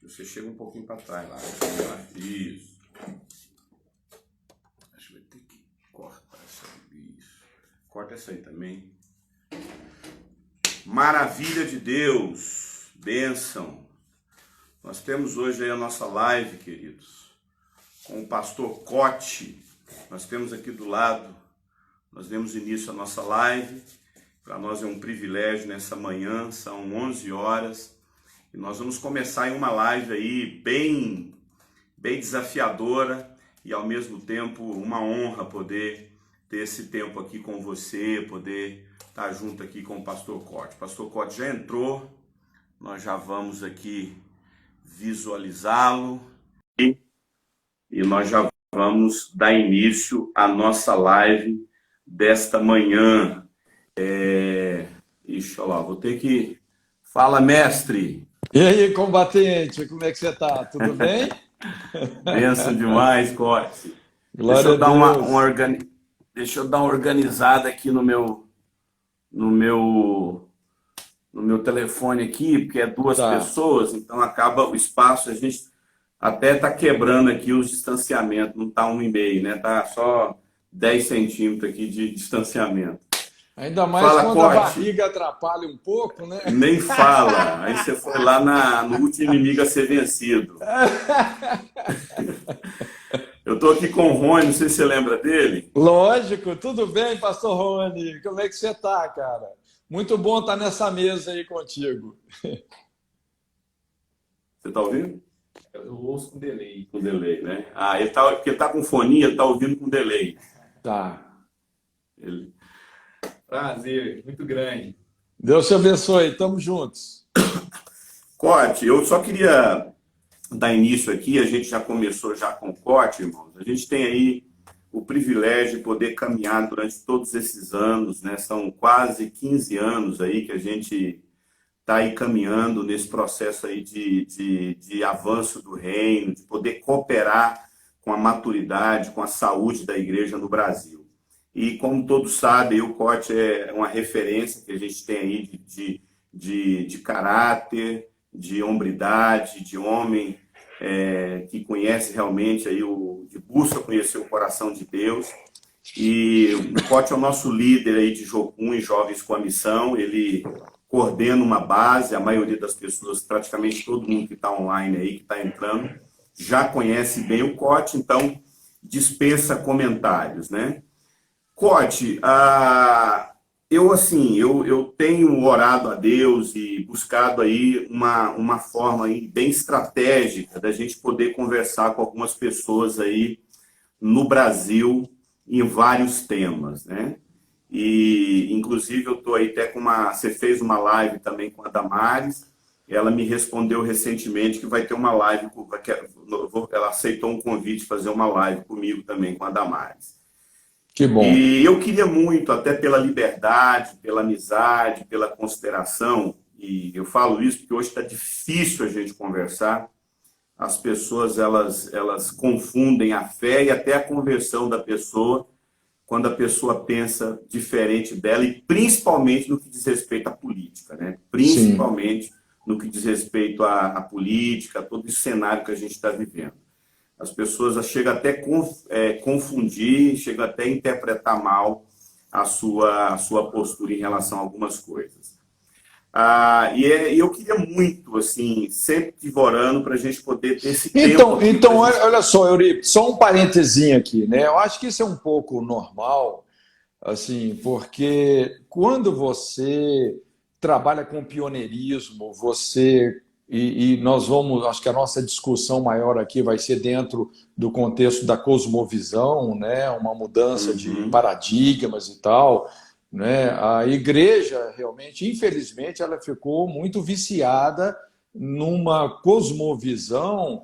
Você chega um pouquinho para trás lá. Isso. Acho que vai ter que cortar essa aí. Isso. Corta essa aí também. Maravilha de Deus. Bênção. Nós temos hoje aí a nossa live, queridos, com o pastor Cote. Nós temos aqui do lado, nós demos início à nossa live. Para nós é um privilégio nessa manhã, são 11 horas. E nós vamos começar em uma live aí bem desafiadora e ao mesmo tempo uma honra poder ter esse tempo aqui com você, poder estar junto aqui com o pastor Cote. O pastor Cote já entrou, nós já vamos aqui visualizá-lo e nós já vamos dar início à nossa live desta manhã. Ixi, olha lá, vou ter que... Fala, mestre! E aí, combatente, como é que você tá? Tudo bem? Benção demais, Cote. Glória a Deus. Deixa eu dar uma organizada aqui no meu telefone aqui, porque é duas pessoas, então acaba o espaço, a gente até tá quebrando aqui os distanciamentos, não tá 1,5, né? Tá só 10 centímetros aqui de distanciamento. Ainda mais Fala, quando Cote. a barriga atrapalha um pouco, né? Nem fala. Aí você foi lá no último inimigo a ser vencido. Eu tô aqui com o Rony, não sei se você lembra dele. Lógico, tudo bem, pastor Rony? Como é que você tá, cara? Muito bom estar nessa mesa aí contigo. Você tá ouvindo? Eu ouço com delay. Com delay, né? Porque ele tá com fonia, ele tá ouvindo com delay. Tá. Prazer, muito grande. Deus te abençoe, estamos juntos. Cote, eu só queria dar início aqui, a gente já começou já com o Cote, irmãos. A gente tem aí o privilégio de poder caminhar durante todos esses anos, né? São quase 15 anos aí que a gente está aí caminhando nesse processo aí de avanço do reino, de poder cooperar com a maturidade, com a saúde da igreja no Brasil. E como todos sabem, o Cote é uma referência que a gente tem aí de caráter, de hombridade, de homem que conhece realmente, aí que busca conhecer o coração de Deus. E o Cote é o nosso líder aí de Jocum e Jovens com a Missão. Ele coordena uma base, a maioria das pessoas, praticamente todo mundo que está online aí, que está entrando, já conhece bem o Cote, então dispensa comentários, né? Cote, eu tenho orado a Deus e buscado aí uma forma aí bem estratégica da gente poder conversar com algumas pessoas aí no Brasil em vários temas, né? E, inclusive, eu estou aí até Você fez uma live também com a Damares, ela me respondeu recentemente que vai ter uma live, ela aceitou um convite de fazer uma live comigo também com a Damares. Que bom. E eu queria muito, até pela liberdade, pela amizade, pela consideração, e eu falo isso porque hoje está difícil a gente conversar, as pessoas elas confundem a fé e até a conversão da pessoa, quando a pessoa pensa diferente dela, e principalmente no que diz respeito à política, né? Principalmente Sim. no que diz respeito à política, a todo esse cenário que a gente está vivendo. As pessoas chegam até confundir, chegam até a interpretar mal a sua postura em relação a algumas coisas. E eu queria muito, assim, sempre orando para a gente poder ter esse tempo. Então olha só, Euripe, só um parentezinho aqui, né? Eu acho que isso é um pouco normal, assim, porque quando você trabalha com pioneirismo, e nós vamos, acho que a nossa discussão maior aqui vai ser dentro do contexto da cosmovisão, né? Uma mudança de paradigmas e tal, né? A igreja, realmente, infelizmente, ela ficou muito viciada numa cosmovisão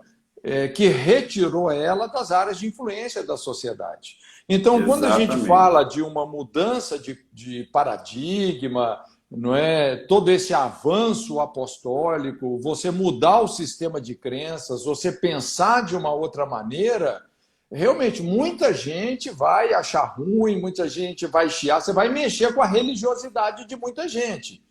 que retirou ela das áreas de influência da sociedade. Então, quando a gente fala de uma mudança de paradigma, não é, todo esse avanço apostólico, você mudar o sistema de crenças, você pensar de uma outra maneira, realmente muita gente vai achar ruim, muita gente vai chiar, você vai mexer com a religiosidade de muita gente.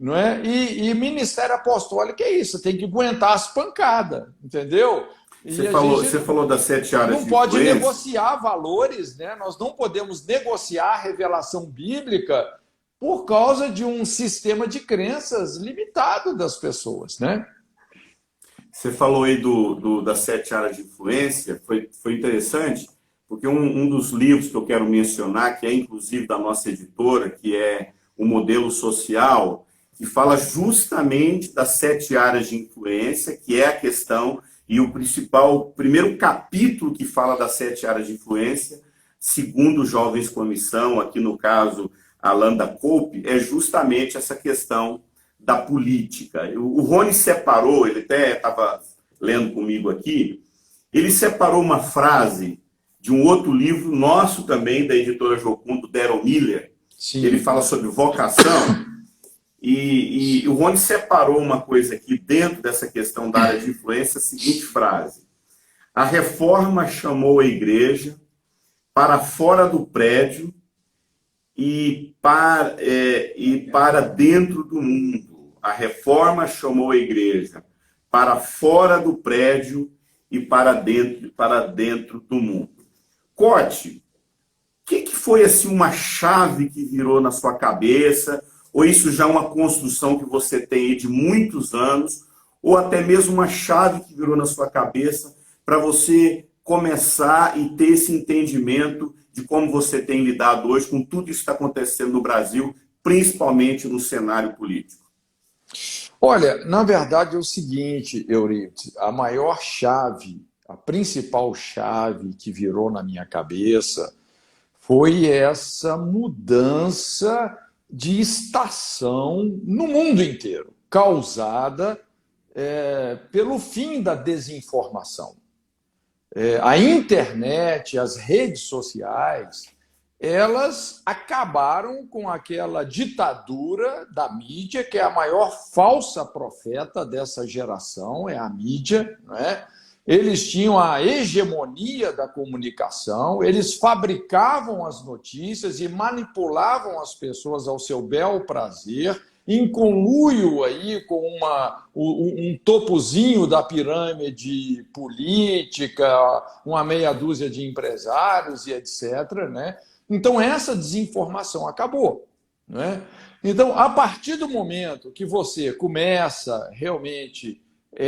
não é? E ministério apostólico é isso, tem que aguentar as pancadas, entendeu? E Você falou das 7 áreas não de pode influência. negociar valores, né? Nós não podemos negociar a revelação bíblica por causa de um sistema de crenças limitado das pessoas, né? Você falou aí das 7 áreas de influência, foi interessante, porque um dos livros que eu quero mencionar, que é inclusive da nossa editora, que é O Modelo Social, que fala justamente das 7 áreas de influência, que é a questão, e o primeiro capítulo que fala das 7 áreas de influência, segundo Jovens com a Missão, aqui no caso, a Landa Cope, é justamente essa questão da política. O Rony separou, ele até estava lendo comigo aqui, ele separou uma frase de um outro livro nosso também, da editora Jocundo, Daryl Miller. Sim. Ele fala sobre vocação, e o Rony separou uma coisa aqui dentro dessa questão da área de influência, a seguinte frase: a reforma chamou a igreja para fora do prédio e para dentro do mundo. A reforma chamou a igreja para fora do prédio e para dentro do mundo. Cote, o que foi assim uma chave que virou na sua cabeça? Ou isso já é uma construção que você tem aí de muitos anos? Ou até mesmo uma chave que virou na sua cabeça para você começar e ter esse entendimento de como você tem lidado hoje com tudo isso que está acontecendo no Brasil, principalmente no cenário político? Olha, na verdade é o seguinte, Eurípides, a maior chave, a principal chave que virou na minha cabeça foi essa mudança de estação no mundo inteiro, causada pelo fim da desinformação. A internet, as redes sociais, elas acabaram com aquela ditadura da mídia, que é a maior falsa profeta dessa geração, é a mídia, não é? Eles tinham a hegemonia da comunicação, eles fabricavam as notícias e manipulavam as pessoas ao seu bel prazer, em conluio aí com um topozinho da pirâmide política, uma meia dúzia de empresários e etc., né? Então, essa desinformação acabou, né? Então, a partir do momento que você começa realmente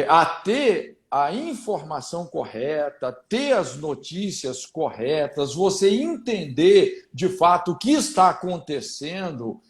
a ter a informação correta, ter as notícias corretas, você entender de fato o que está acontecendo,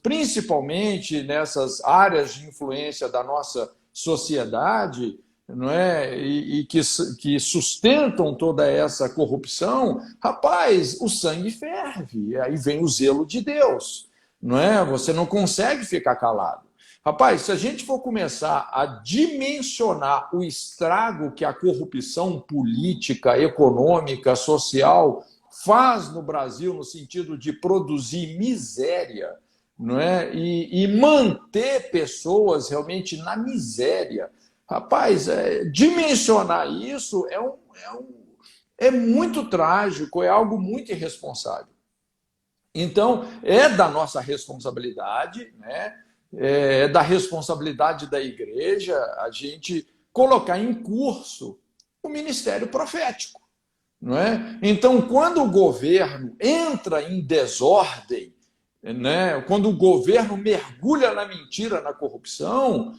principalmente nessas áreas de influência da nossa sociedade, não é? E que sustentam toda essa corrupção, rapaz, o sangue ferve, aí vem o zelo de Deus, não é? Você não consegue ficar calado. Rapaz, se a gente for começar a dimensionar o estrago que a corrupção política, econômica, social faz no Brasil no sentido de produzir miséria, não é? E manter pessoas realmente na miséria. Rapaz, dimensionar isso é muito trágico, é algo muito irresponsável. Então, é da nossa responsabilidade, né? É da responsabilidade da igreja a gente colocar em curso o ministério profético, não é? Então, quando o governo entra em desordem, né? Quando o governo mergulha na mentira, na corrupção,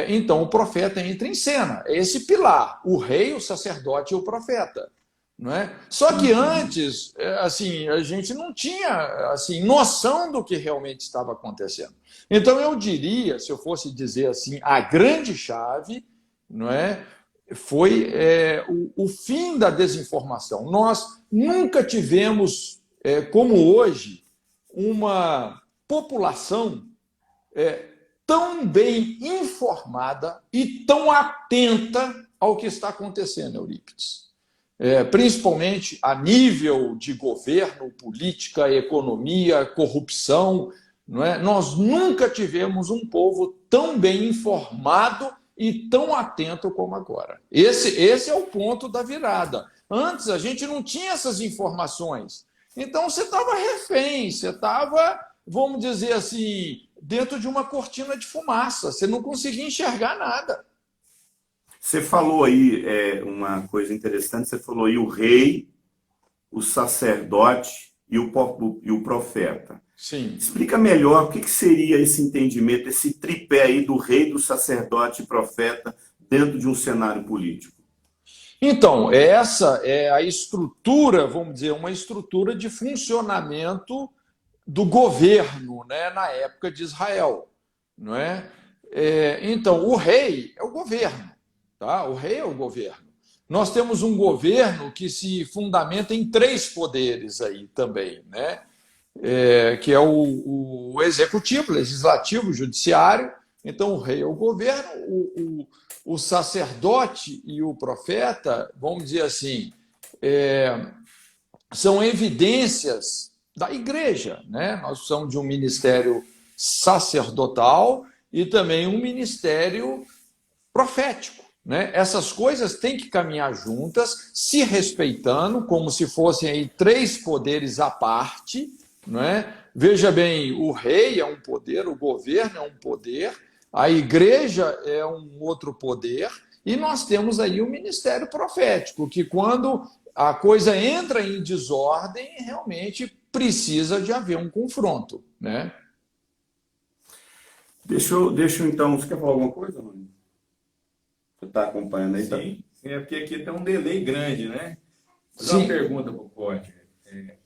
então o profeta entra em cena. É esse pilar, o rei, o sacerdote e o profeta. Não é? Só que antes, assim, a gente não tinha assim, noção do que realmente estava acontecendo. Então, eu diria, se eu fosse dizer assim, a grande chave, não é, foi o fim da desinformação. Nós nunca tivemos, como hoje, uma população tão bem informada e tão atenta ao que está acontecendo, Eurípides. Principalmente a nível de governo, política, economia, corrupção, não é? Nós nunca tivemos um povo tão bem informado e tão atento como agora. Esse é o ponto da virada. Antes a gente não tinha essas informações. Então você estava refém, você estava, vamos dizer assim, dentro de uma cortina de fumaça. Você não conseguia enxergar nada. Você falou aí uma coisa interessante, você falou aí o rei, o sacerdote e o profeta. Sim. Explica melhor o que seria esse entendimento, esse tripé aí do rei, do sacerdote e profeta dentro de um cenário político. Então, essa é a estrutura, vamos dizer, uma estrutura de funcionamento do governo, né, na época de Israel, não é? Então, o rei é o governo, tá? O rei é o governo. Nós temos um governo que se fundamenta em 3 poderes aí também, né? Que é o executivo, legislativo, judiciário. Então, o rei é o governo, o sacerdote e o profeta, vamos dizer assim, são evidências da igreja, né? Nós precisamos de um ministério sacerdotal e também um ministério profético, né? Essas coisas têm que caminhar juntas, se respeitando, como se fossem aí 3 poderes à parte, não é? Veja bem, o rei é um poder, o governo é um poder, a igreja é um outro poder, e nós temos aí o ministério profético, que quando a coisa entra em desordem, realmente precisa de haver um confronto, né? Deixa eu então, você quer falar alguma coisa, Rony? Você está acompanhando aí? Sim, é porque aqui tem um delay grande, né? Vou fazer Sim. uma pergunta para o Cote.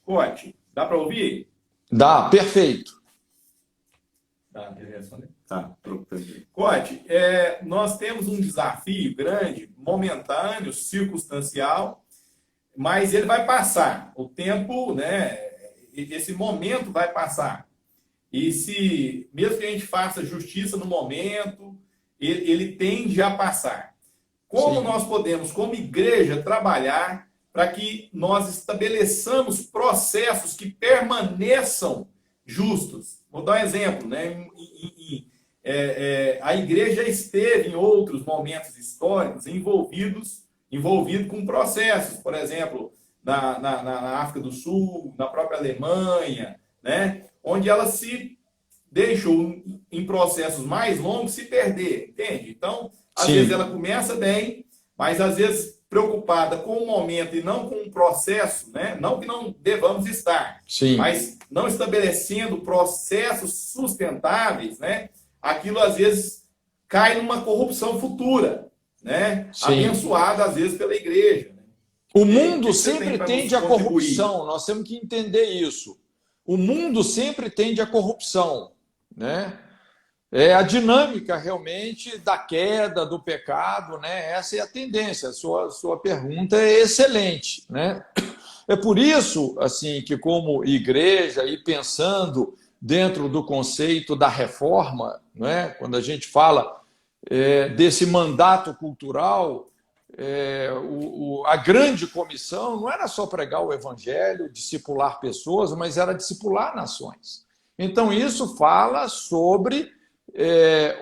Cote, dá para ouvir? Dá, perfeito. Dá, quer responder? Tá, perfeito. Cote, nós temos um desafio grande, momentâneo, circunstancial, mas ele vai passar. O tempo, né? Esse momento vai passar. E se, mesmo que a gente faça justiça no momento, ele tende a passar. Como Sim. nós podemos, como igreja, trabalhar para que nós estabeleçamos processos que permaneçam justos? Vou dar um exemplo, né? A igreja esteve em outros momentos históricos envolvido com processos, por exemplo, na África do Sul, na própria Alemanha, né? Onde ela se deixou em processos mais longos se perder, entende? Então, às Sim. vezes ela começa bem, mas às vezes preocupada com o momento e não com o processo, né? Não que não devamos estar, Sim. mas não estabelecendo processos sustentáveis, né? Aquilo às vezes cai numa corrupção futura, né? Sim. Abençoada às vezes pela igreja. Né? O mundo que você sempre tem pra tende nos à contribuir? corrupção, nós temos que entender isso. O mundo sempre tende à corrupção, né? É a dinâmica realmente da queda, do pecado, né? Essa é a tendência. A sua pergunta é excelente, né? É por isso, assim, que como igreja e pensando dentro do conceito da reforma, né? Quando a gente fala desse mandato cultural, a grande comissão não era só pregar o evangelho, discipular pessoas, mas era discipular nações. Então, isso fala sobre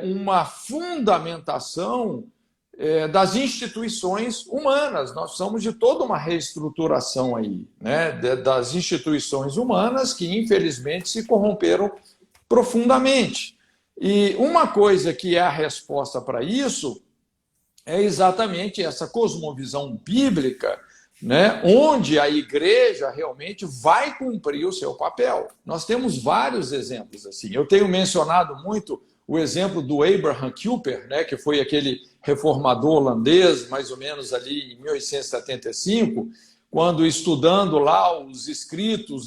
uma fundamentação das instituições humanas. Nós precisamos de toda uma reestruturação aí, né? Das instituições humanas que, infelizmente, se corromperam profundamente. E uma coisa que é a resposta para isso é exatamente essa cosmovisão bíblica, né, onde a igreja realmente vai cumprir o seu papel. Nós temos vários exemplos assim. Eu tenho mencionado muito o exemplo do Abraham Kuyper, né, que foi aquele reformador holandês, mais ou menos ali em 1875, quando estudando lá os escritos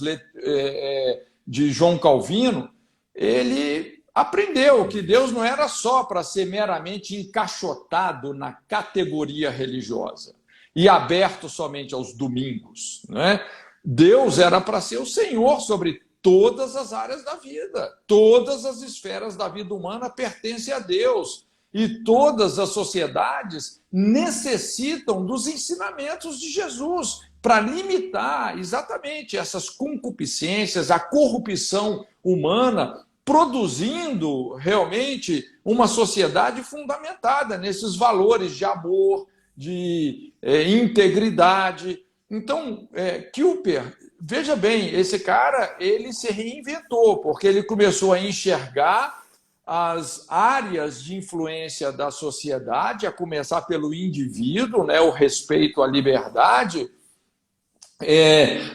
de João Calvino, ele aprendeu que Deus não era só para ser meramente encaixotado na categoria religiosa e aberto somente aos domingos, né? Deus era para ser o Senhor sobre todas as áreas da vida. Todas as esferas da vida humana pertencem a Deus. E todas as sociedades necessitam dos ensinamentos de Jesus para limitar exatamente essas concupiscências, a corrupção humana, produzindo realmente uma sociedade fundamentada nesses valores de amor, de integridade. Então, Kuyper, veja bem, esse cara, ele se reinventou, porque ele começou a enxergar as áreas de influência da sociedade, a começar pelo indivíduo, né, o respeito à liberdade,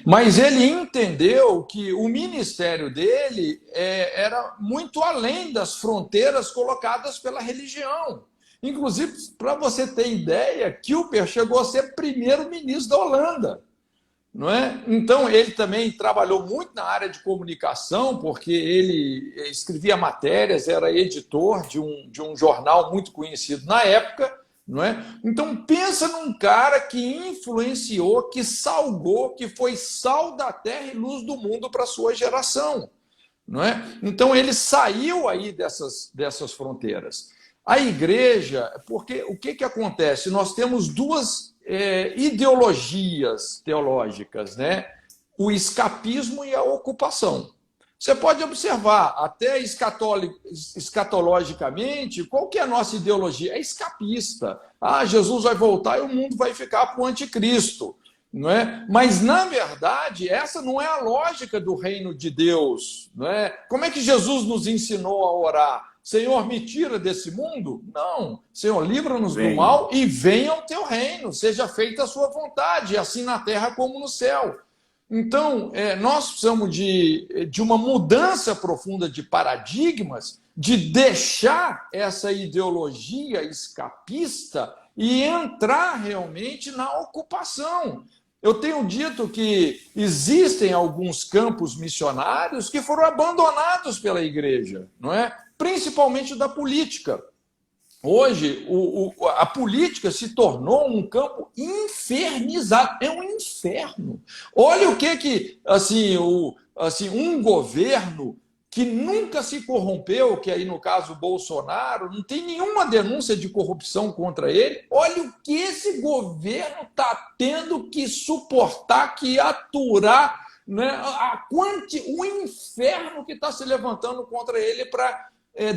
mas ele entendeu que o ministério dele era muito além das fronteiras colocadas pela religião. Inclusive, para você ter ideia, Kuyper chegou a ser primeiro-ministro da Holanda. Não é? Então, ele também trabalhou muito na área de comunicação, porque ele escrevia matérias, era editor de um jornal muito conhecido na época. Não é? Então, pensa num cara que influenciou, que salgou, que foi sal da terra e luz do mundo para a sua geração. Não é? Então, ele saiu aí dessas fronteiras. A igreja, porque o que acontece? Nós temos duas ideologias teológicas, né? O escapismo e a ocupação. Você pode observar, até escatologicamente, qual que é a nossa ideologia? É escapista. Ah, Jesus vai voltar e o mundo vai ficar para o anticristo. Não é? Mas, na verdade, essa não é a lógica do reino de Deus. Não é? Como é que Jesus nos ensinou a orar? Senhor, me tira desse mundo? Não. Senhor, livra-nos do mal e venha ao teu reino. Seja feita a sua vontade, assim na terra como no céu. Então, nós precisamos de uma mudança profunda de paradigmas, de deixar essa ideologia escapista e entrar realmente na ocupação. Eu tenho dito que existem alguns campos missionários que foram abandonados pela igreja, não é? Principalmente da política. Hoje, a política se tornou um campo infernizado. É um inferno. Olha o que um governo que nunca se corrompeu, que aí no caso Bolsonaro, não tem nenhuma denúncia de corrupção contra ele. Olha o que esse governo está tendo que suportar, que aturar, né? O inferno que está se levantando contra ele para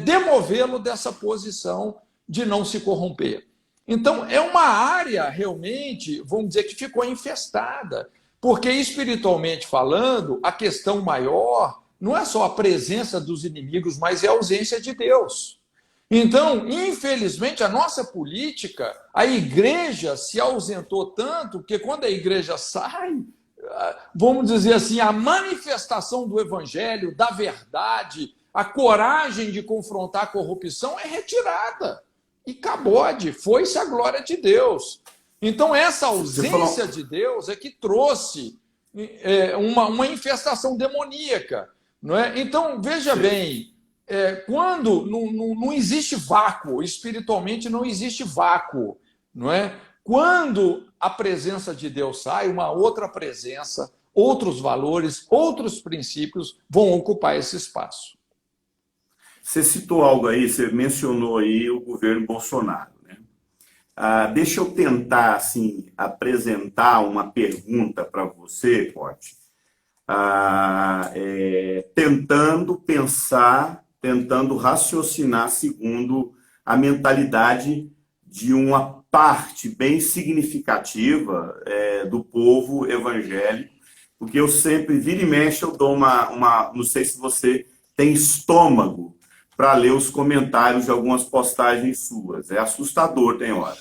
demovê-lo dessa posição de não se corromper. Então, é uma área realmente, vamos dizer, que ficou infestada, porque espiritualmente falando, a questão maior não é só a presença dos inimigos, mas é a ausência de Deus. Então, infelizmente, a nossa política, a igreja se ausentou tanto que quando a igreja sai, vamos dizer assim, a manifestação do evangelho, da verdade, a coragem de confrontar a corrupção é retirada. E acabou-de, foi-se a glória de Deus. Então, essa ausência de Deus é que trouxe uma infestação demoníaca. Não é? Então, veja bem, quando não existe vácuo, espiritualmente não existe vácuo. Não é? Quando a presença de Deus sai, uma outra presença, outros valores, outros princípios vão ocupar esse espaço. Você citou algo aí, você mencionou aí o governo Bolsonaro, né? Deixa eu tentar, assim, apresentar uma pergunta para você, Pote, tentando pensar, tentando raciocinar segundo a mentalidade de uma parte bem significativa do povo evangélico, porque eu sempre, vira e mexe, eu dou não sei se você tem estômago para ler os comentários de algumas postagens suas. É assustador, tem hora.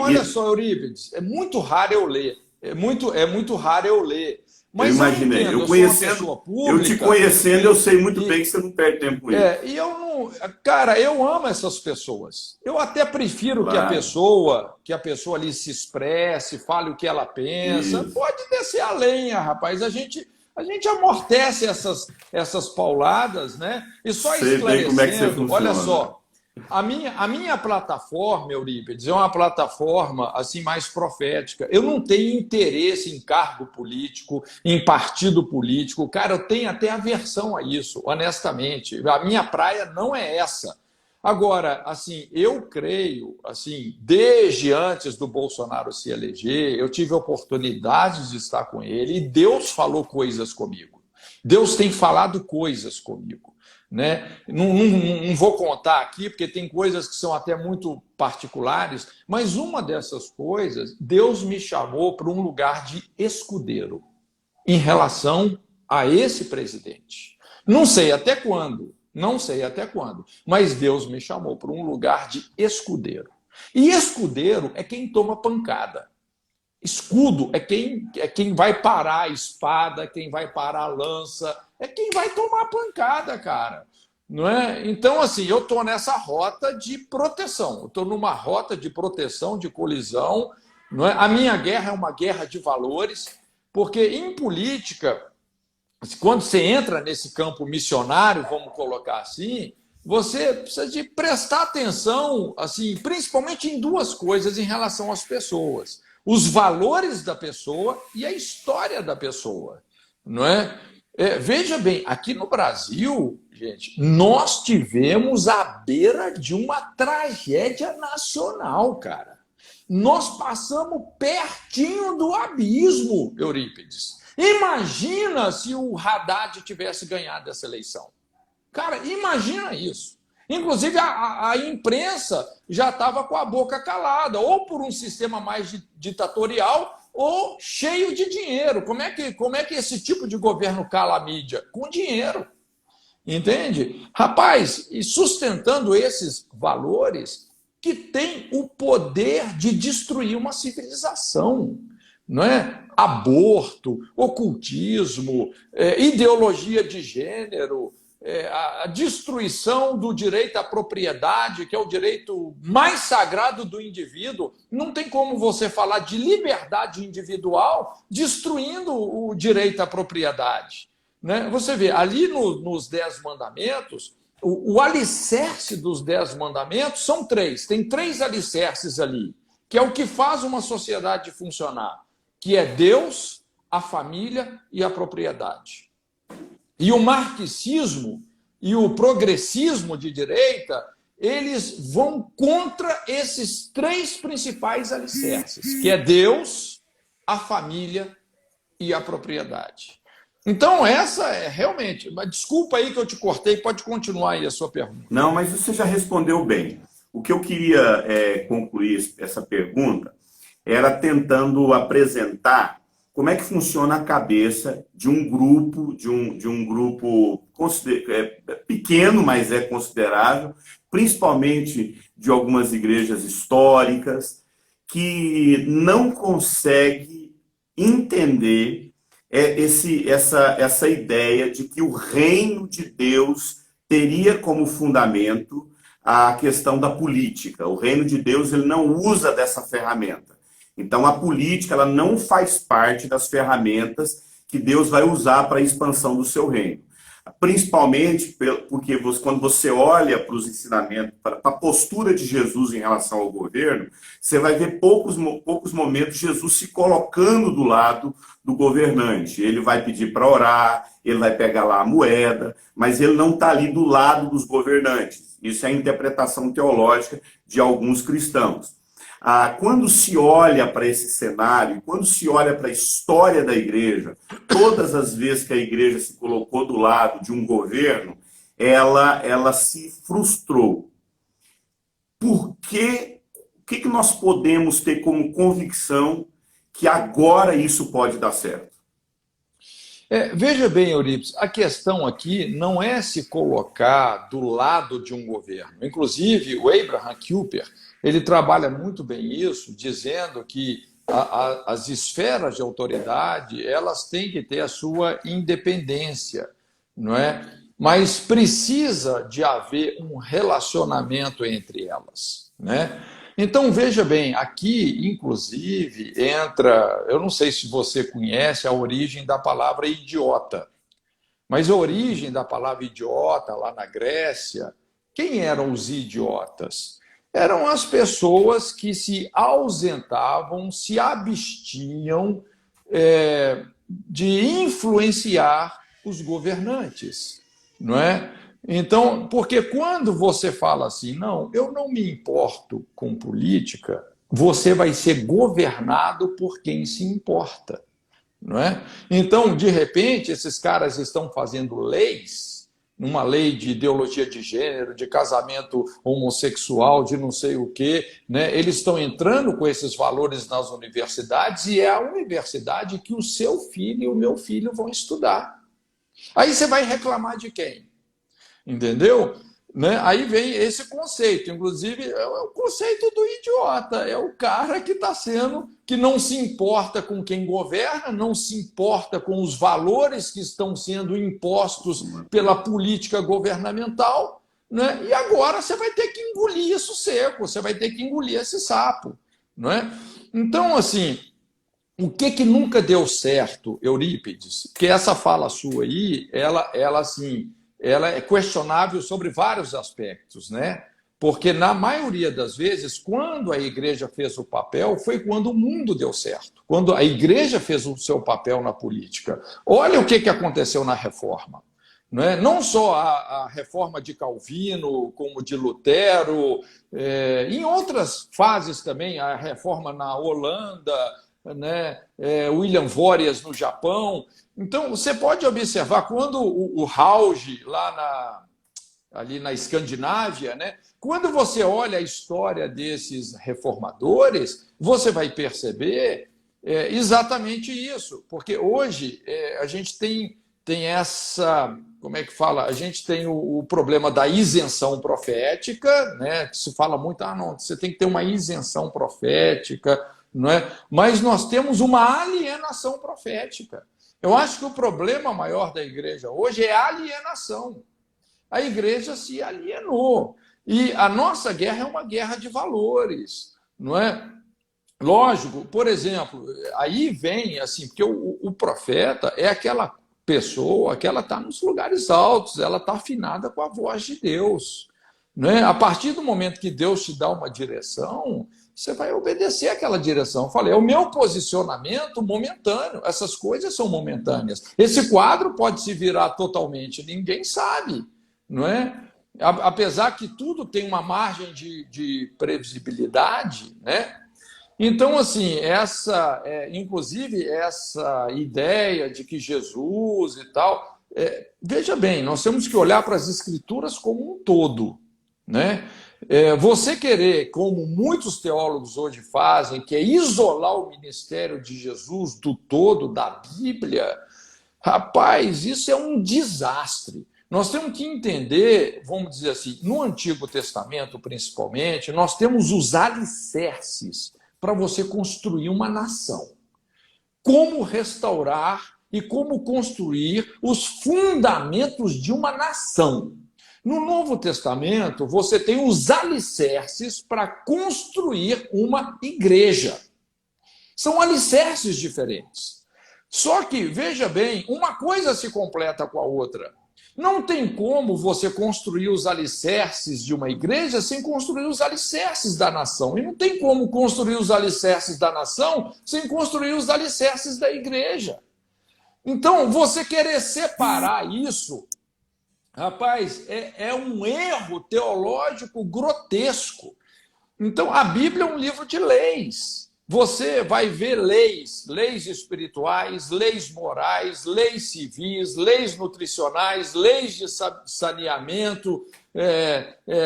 Olha só, Eurípides, é muito raro eu ler. É muito raro eu ler. Mas eu imaginei. Eu te conhecendo, eu sei muito bem que você não perde tempo com isso. E eu não. Cara, eu amo essas pessoas. Eu até prefiro que a pessoa ali se expresse, fale o que ela pensa. Isso. Pode descer a lenha, rapaz. A gente amortece essas pauladas, né? E só esclarecendo, como é que você funciona, olha só, a minha plataforma, Eurípides, é uma plataforma assim mais profética. Eu não tenho interesse em cargo político, em partido político. Cara, eu tenho até aversão a isso, honestamente. A minha praia não é essa. Agora, assim, eu creio, assim, desde antes do Bolsonaro se eleger, eu tive a oportunidade de estar com ele e Deus falou coisas comigo. Deus tem falado coisas comigo. né? Não vou contar aqui, porque tem coisas que são até muito particulares, mas uma dessas coisas, Deus me chamou para um lugar de escudeiro em relação a esse presidente. Não sei até quando, mas Deus me chamou para um lugar de escudeiro. E escudeiro é quem toma pancada. Escudo é quem vai parar a espada, quem vai parar a lança, é quem vai tomar pancada, cara. Não é? Então, assim, eu estou nessa rota de proteção, eu estou numa rota de proteção, de colisão. Não é? A minha guerra é uma guerra de valores, porque em política, quando você entra nesse campo missionário, vamos colocar assim, você precisa de prestar atenção, assim, principalmente em duas coisas em relação às pessoas: os valores da pessoa e a história da pessoa, não é? Veja bem, aqui no Brasil, gente, nós tivemos à beira de uma tragédia nacional, cara. Nós passamos pertinho do abismo, Eurípides. Imagina se o Haddad tivesse ganhado essa eleição. Cara, imagina isso. Inclusive, a imprensa já estava com a boca calada, ou por um sistema mais ditatorial, ou cheio de dinheiro. Como é que esse tipo de governo cala a mídia? Com dinheiro. Entende? Rapaz, e sustentando esses valores que têm o poder de destruir uma civilização, não é? Aborto, ocultismo, ideologia de gênero, a destruição do direito à propriedade, que é o direito mais sagrado do indivíduo. Não tem como você falar de liberdade individual destruindo o direito à propriedade, né? Você vê, ali nos 10 mandamentos, o alicerce dos 10 mandamentos são 3. Tem 3 alicerces ali, que é o que faz uma sociedade funcionar, que é Deus, a família e a propriedade. E o marxismo e o progressismo de direita, eles vão contra esses 3 principais alicerces, que é Deus, a família e a propriedade. Então, essa é realmente... Mas desculpa aí que eu te cortei, pode continuar aí a sua pergunta. Não, mas você já respondeu bem. O que eu queria concluir essa pergunta era tentando apresentar como é que funciona a cabeça de um grupo, de um grupo pequeno, mas é considerável, principalmente de algumas igrejas históricas, que não consegue entender essa ideia de que o reino de Deus teria como fundamento a questão da política. O reino de Deus ele não usa dessa ferramenta. Então, a política ela não faz parte das ferramentas que Deus vai usar para a expansão do seu reino. Principalmente porque quando você olha para os ensinamentos, para a postura de Jesus em relação ao governo, você vai ver poucos momentos Jesus se colocando do lado do governante. Ele vai pedir para orar, ele vai pegar lá a moeda, mas ele não está ali do lado dos governantes. Isso é a interpretação teológica de alguns cristãos. Quando se olha para esse cenário, quando se olha para a história da igreja, todas as vezes que a igreja se colocou do lado de um governo, ela se frustrou. Por quê? O que nós podemos ter como convicção que agora isso pode dar certo? Veja bem, Eurípides, a questão aqui não é se colocar do lado de um governo. Inclusive, o Abraham Kuyper, ele trabalha muito bem isso, dizendo que as esferas de autoridade elas têm que ter a sua independência, não é? Mas precisa de haver um relacionamento entre elas, né? Então, veja bem, aqui, inclusive, entra... Eu não sei se você conhece a origem da palavra idiota, mas a origem da palavra idiota, lá na Grécia, quem eram os idiotas? Eram as pessoas que se ausentavam, se abstinham de influenciar os governantes, não é? Então, porque quando você fala assim, não, eu não me importo com política, você vai ser governado por quem se importa, não é? Então, de repente, esses caras estão fazendo leis, numa lei de ideologia de gênero, de casamento homossexual, de não sei o quê, né? Eles estão entrando com esses valores nas universidades e é a universidade que o seu filho e o meu filho vão estudar. Aí você vai reclamar de quem? Entendeu? Né? Aí vem esse conceito, inclusive é o conceito do idiota, é o cara que está sendo, que não se importa com quem governa, não se importa com os valores que estão sendo impostos pela política governamental, né? E agora você vai ter que engolir isso seco, você vai ter que engolir esse sapo, não é? Então, assim, o que nunca deu certo, Eurípides? Porque essa fala sua aí, ela assim, ela é questionável sobre vários aspectos, né? Porque, na maioria das vezes, quando a igreja fez o papel, foi quando o mundo deu certo. Quando a igreja fez o seu papel na política. Olha o que aconteceu na reforma. Não só a reforma de Calvino, como de Lutero, em outras fases também, a reforma na Holanda, né? William Vórias no Japão. Então, você pode observar, quando o Rauge, ali na Escandinávia, né? Quando você olha a história desses reformadores, você vai perceber exatamente isso. Porque hoje a gente tem essa, como é que fala? A gente tem o problema da isenção profética, né? Que se fala muito, não, você tem que ter uma isenção profética, não é? Mas nós temos uma alienação profética. Eu acho que o problema maior da igreja hoje é a alienação. A igreja se alienou. E a nossa guerra é uma guerra de valores, não é? Lógico, por exemplo, aí vem assim, porque o profeta é aquela pessoa que ela está nos lugares altos, ela está afinada com a voz de Deus, não é? A partir do momento que Deus te dá uma direção, você vai obedecer aquela direção. Eu falei, é o meu posicionamento momentâneo. Essas coisas são momentâneas. Esse quadro pode se virar totalmente, ninguém sabe, não é? Apesar que tudo tem uma margem de previsibilidade, né? Então, assim, inclusive essa ideia de que Jesus e tal... veja bem, nós temos que olhar para as Escrituras como um todo, né? Você querer, como muitos teólogos hoje fazem, que é isolar o ministério de Jesus do todo da Bíblia, rapaz, isso é um desastre. Nós temos que entender, vamos dizer assim, no Antigo Testamento, principalmente, nós temos os alicerces para você construir uma nação. Como restaurar e como construir os fundamentos de uma nação. No Novo Testamento, você tem os alicerces para construir uma igreja. São alicerces diferentes. Só que, veja bem, uma coisa se completa com a outra. Não tem como você construir os alicerces de uma igreja sem construir os alicerces da nação. E não tem como construir os alicerces da nação sem construir os alicerces da igreja. Então, você querer separar isso... Rapaz, é um erro teológico grotesco. Então, a Bíblia é um livro de leis. Você vai ver leis espirituais, leis morais, leis civis, leis nutricionais, leis de saneamento,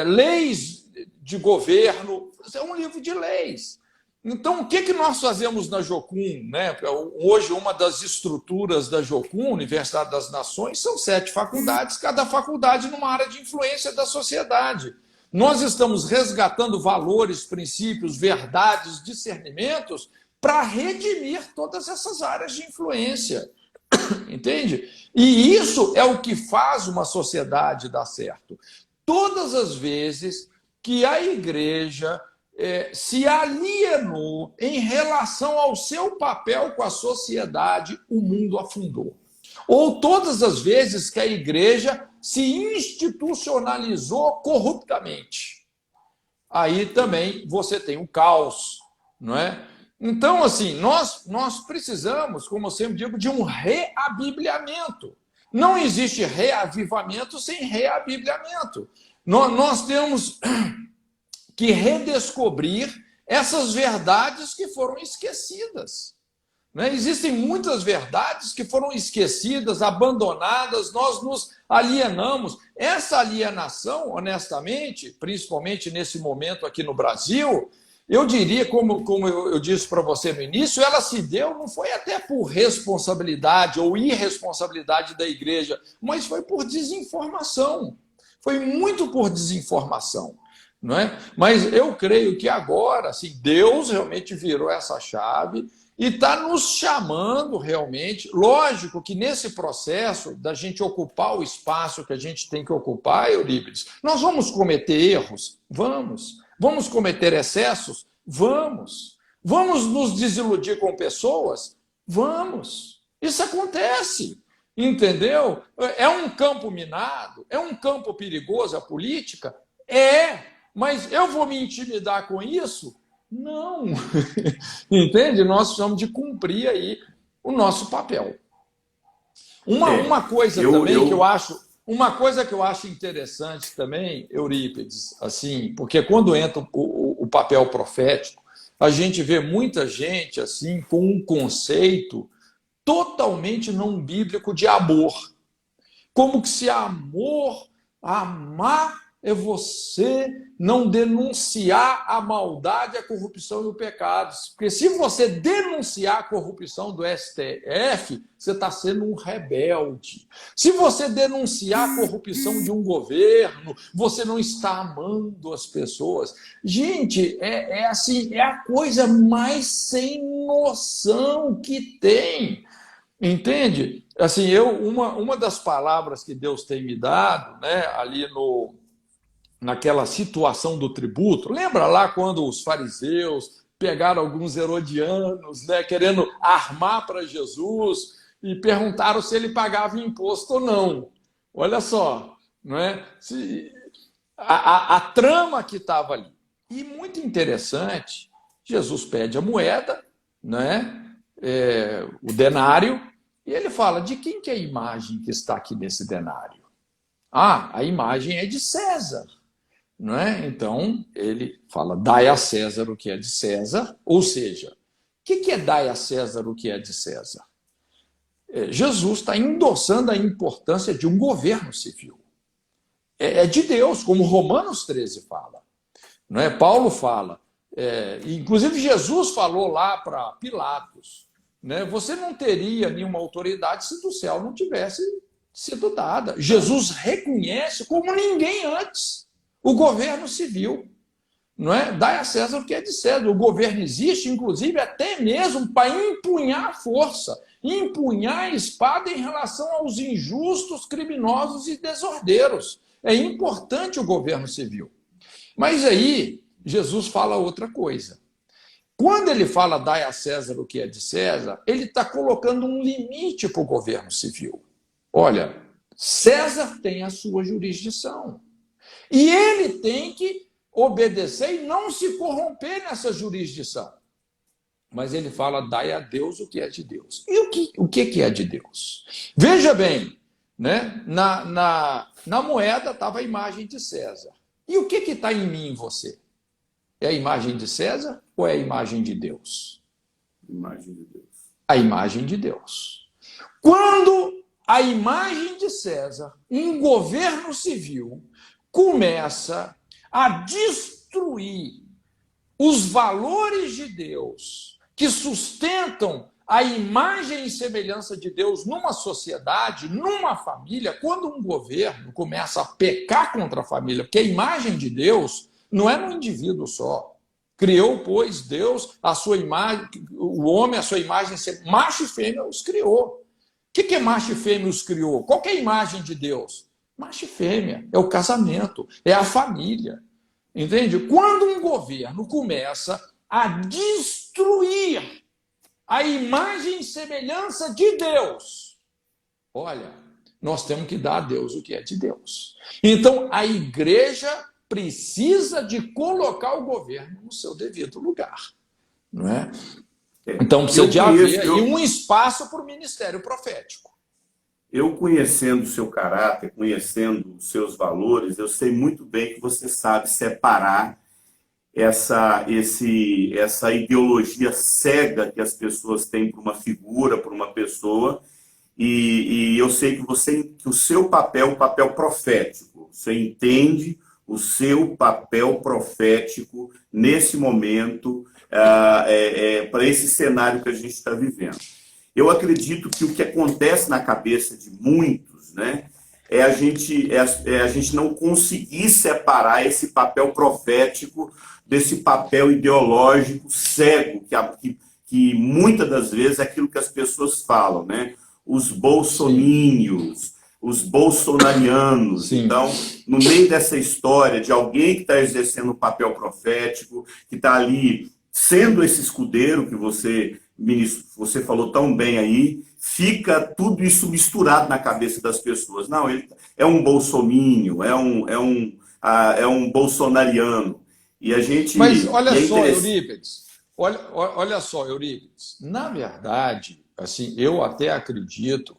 leis de governo. É um livro de leis. Então, o que nós fazemos na Jocum, né? Hoje, uma das estruturas da Jocum, Universidade das Nações, são 7 faculdades, cada faculdade numa área de influência da sociedade. Nós estamos resgatando valores, princípios, verdades, discernimentos para redimir todas essas áreas de influência. Entende? E isso é o que faz uma sociedade dar certo. Todas as vezes que a igreja... se alienou em relação ao seu papel com a sociedade, o mundo afundou. Ou todas as vezes que a igreja se institucionalizou corruptamente. Aí também você tem o caos, não é? Então, assim, nós precisamos, como eu sempre digo, de um reabibliamento. Não existe reavivamento sem reabibliamento. Nós temos... que redescobrir essas verdades que foram esquecidas. né? Existem muitas verdades que foram esquecidas, abandonadas, nós nos alienamos. Essa alienação, honestamente, principalmente nesse momento aqui no Brasil, eu diria, como eu disse para você no início, ela se deu, não foi até por responsabilidade ou irresponsabilidade da igreja, mas foi por desinformação. Foi muito por desinformação. Não é? Mas eu creio que agora, assim, Deus realmente virou essa chave e está nos chamando realmente. Lógico que nesse processo da gente ocupar o espaço que a gente tem que ocupar, Eurípides, nós vamos cometer erros? Vamos. Vamos cometer excessos? Vamos. Vamos nos desiludir com pessoas? Vamos. Isso acontece. Entendeu? É um campo minado? É um campo perigoso a política? É. Mas eu vou me intimidar com isso? Não. Entende? Nós precisamos de cumprir aí o nosso papel. Uma coisa também que eu acho... Uma coisa que eu acho interessante também, Eurípides, assim, porque quando entra o papel profético, a gente vê muita gente assim com um conceito totalmente não bíblico de amor. Como que se amar é você não denunciar a maldade, a corrupção e o pecado. Porque se você denunciar a corrupção do STF, você está sendo um rebelde. Se você denunciar a corrupção de um governo, você não está amando as pessoas. Gente, assim, é a coisa mais sem noção que tem. Entende? Assim, uma das palavras que Deus tem me dado, né, ali naquela situação do tributo. Lembra lá quando os fariseus pegaram alguns herodianos, né, querendo armar para Jesus e perguntaram se ele pagava imposto ou não. Olha só, não é? A trama que estava ali. E muito interessante, Jesus pede a moeda, né, o denário, e ele fala, de quem que é a imagem que está aqui nesse denário? A imagem é de César. Não é? Então, ele fala, dai a César o que é de César, ou seja, o que é dai a César o que é de César? Jesus está endossando a importância de um governo civil. É de Deus, como Romanos 13 fala. Não é? Paulo fala, inclusive Jesus falou lá para Pilatos, né? Você não teria nenhuma autoridade se do céu não tivesse sido dada. Jesus reconhece como ninguém antes o governo civil, não é? Dai a César o que é de César. O governo existe, inclusive, até mesmo para empunhar a força, empunhar a espada em relação aos injustos, criminosos e desordeiros. É importante o governo civil. Mas aí, Jesus fala outra coisa. Quando ele fala dai a César o que é de César, ele está colocando um limite para o governo civil. Olha, César tem a sua jurisdição. E ele tem que obedecer e não se corromper nessa jurisdição. Mas ele fala, dai a Deus o que é de Deus. E o que é de Deus? Veja bem, né? Na moeda estava a imagem de César. E o que está em mim e em você? É a imagem de César ou é a imagem de Deus? Imagem de Deus. A imagem de Deus. Quando a imagem de César, um governo civil, começa a destruir os valores de Deus que sustentam a imagem e semelhança de Deus numa sociedade, numa família, quando um governo começa a pecar contra a família, porque a imagem de Deus não é no indivíduo só. Criou, pois, Deus a sua imagem, o homem, a sua imagem, macho e fêmea os criou. O que é macho e fêmea os criou? Qual que é a imagem de Deus? Macho e fêmea, é o casamento, é a família. Entende? Quando um governo começa a destruir a imagem e semelhança de Deus, olha, nós temos que dar a Deus o que é de Deus. Então, a igreja precisa de colocar o governo no seu devido lugar. Não é? Então, precisa de haver aí um espaço para o ministério profético. Eu conhecendo o seu caráter, conhecendo os seus valores, eu sei muito bem que você sabe separar essa ideologia cega que as pessoas têm por uma figura, por uma pessoa, e eu sei que o seu papel, o papel profético, você entende o seu papel profético nesse momento, para esse cenário que a gente está vivendo. Eu acredito que o que acontece na cabeça de muitos, né, é a gente não conseguir separar esse papel profético desse papel ideológico cego, que muitas das vezes é aquilo que as pessoas falam, né? Os bolsoníneos, os bolsonarianos. Sim. Então, no meio dessa história de alguém que está exercendo um papel profético, que está ali sendo esse escudeiro que você falou tão bem aí, fica tudo isso misturado na cabeça das pessoas. Não, ele é um bolsomínio, é um bolsonariano. E a gente... Mas olha só, Eurípides, olha só, Eurípides, na verdade, assim, eu até acredito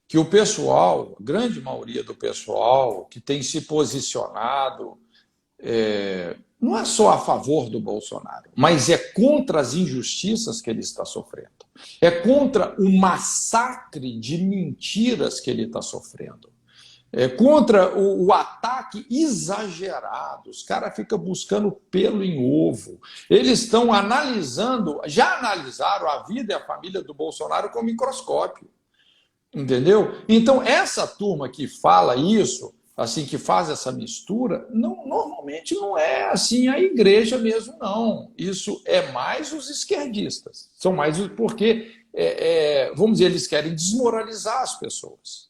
que o pessoal, a grande maioria do pessoal que tem se posicionado, não é só a favor do Bolsonaro, mas é contra as injustiças que ele está sofrendo. É contra o massacre de mentiras que ele está sofrendo. É contra o ataque exagerado. Os caras ficam buscando pelo em ovo. Eles estão analisando, já analisaram a vida e a família do Bolsonaro com microscópio. Entendeu? Então, essa turma que fala isso, assim, que faz essa mistura, normalmente não é assim a igreja mesmo, não. Isso é mais os esquerdistas. São mais porque, vamos dizer, eles querem desmoralizar as pessoas.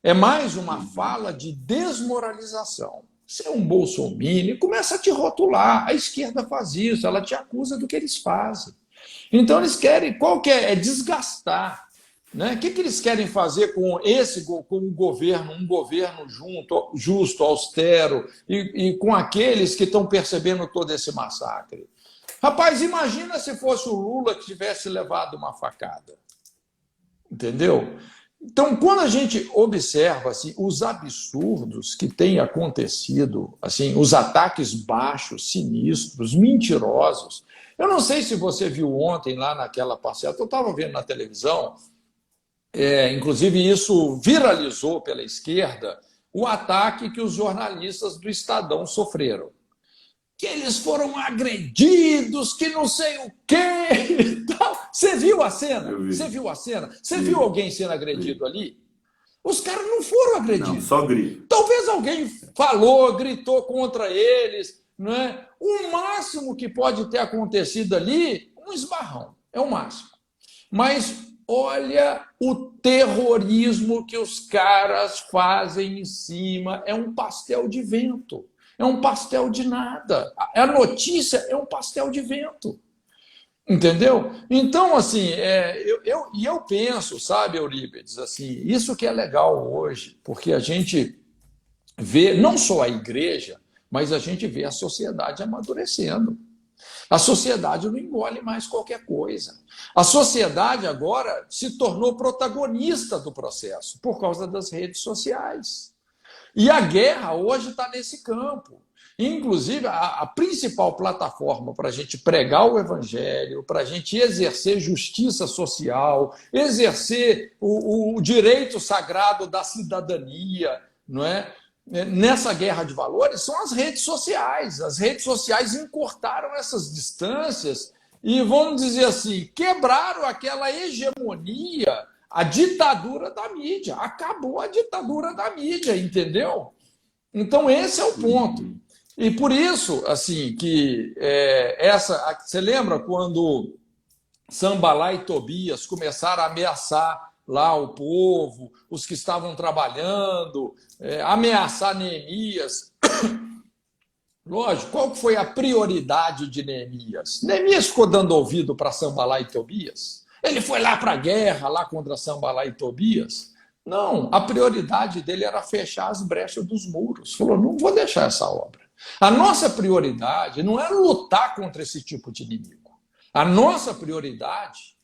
É mais uma fala de desmoralização. Você é um bolsominion, começa a te rotular. A esquerda faz isso, ela te acusa do que eles fazem. Então, eles querem, qual que é? É desgastar. Né? O que eles querem fazer com o governo, um governo justo, austero, e com aqueles que estão percebendo todo esse massacre? Rapaz, imagina se fosse o Lula que tivesse levado uma facada. Entendeu? Então, quando a gente observa assim, os absurdos que têm acontecido, assim, os ataques baixos, sinistros, mentirosos. Eu não sei se você viu ontem lá naquela parcela, eu estava vendo na televisão, inclusive isso viralizou pela esquerda, o ataque que os jornalistas do Estadão sofreram. Que eles foram agredidos, que não sei o quê. Você viu a cena? Você viu a cena? Você viu alguém sendo agredido ali? Os caras não foram agredidos. Não, só grito. Talvez alguém falou, gritou contra eles. Não é? O máximo que pode ter acontecido ali, um esbarrão. É o máximo. Mas olha o terrorismo que os caras fazem em cima. É um pastel de vento. É um pastel de nada. A notícia é um pastel de vento. Entendeu? Então, assim, eu penso, sabe, Eurípides, assim, isso que é legal hoje, porque a gente vê não só a igreja, mas a gente vê a sociedade amadurecendo. A sociedade não engole mais qualquer coisa. A sociedade agora se tornou protagonista do processo por causa das redes sociais. E a guerra hoje está nesse campo. Inclusive, a principal plataforma para a gente pregar o evangelho, para a gente exercer justiça social, exercer o direito sagrado da cidadania, não é? Nessa guerra de valores, são as redes sociais. As redes sociais encurtaram essas distâncias e, vamos dizer assim, quebraram aquela hegemonia, a ditadura da mídia. Acabou a ditadura da mídia, entendeu? Então, esse é o ponto. E por isso, assim, que você lembra quando Sambalá e Tobias começaram a ameaçar lá o povo, os que estavam trabalhando, ameaçar Neemias? Lógico, qual foi a prioridade de Neemias? Neemias ficou dando ouvido para Sambalá e Tobias? Ele foi lá para a guerra, lá contra Sambalá e Tobias? Não, a prioridade dele era fechar as brechas dos muros. Falou, não vou deixar essa obra. A nossa prioridade não é lutar contra esse tipo de inimigo. A nossa prioridade